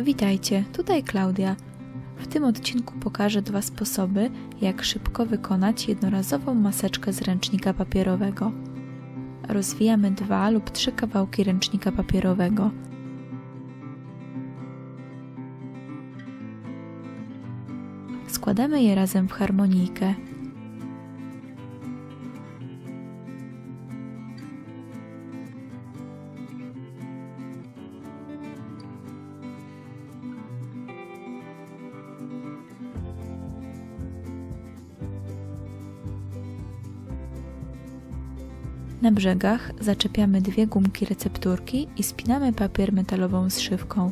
Witajcie, tutaj Klaudia. W tym odcinku pokażę 2 sposoby, jak szybko wykonać jednorazową maseczkę z ręcznika papierowego. Rozwijamy 2 lub 3 kawałki ręcznika papierowego. Składamy je razem w harmonijkę. Na brzegach zaczepiamy 2 gumki recepturki i spinamy papier metalową zszywką.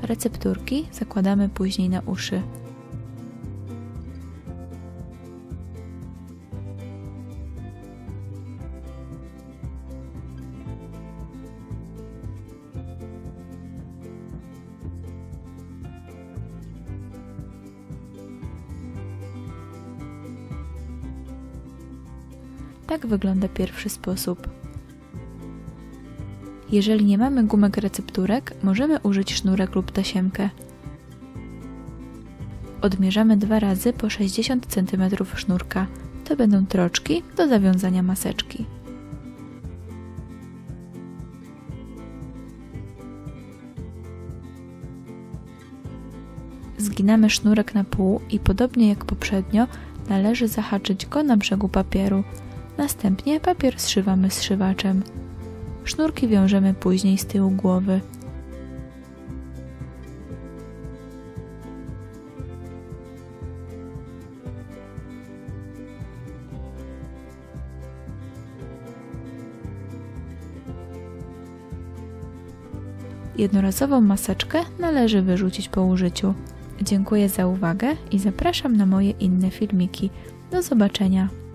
Recepturki zakładamy później na uszy. Tak wygląda pierwszy sposób. Jeżeli nie mamy gumek recepturek, możemy użyć sznurek lub tasiemkę. Odmierzamy 2 razy po 60 cm sznurka. To będą troczki do zawiązania maseczki. Zginamy sznurek na pół i podobnie jak poprzednio należy zahaczyć go na brzegu papieru. Następnie papier zszywamy zszywaczem. Sznurki wiążemy później z tyłu głowy. Jednorazową maseczkę należy wyrzucić po użyciu. Dziękuję za uwagę i zapraszam na moje inne filmiki. Do zobaczenia!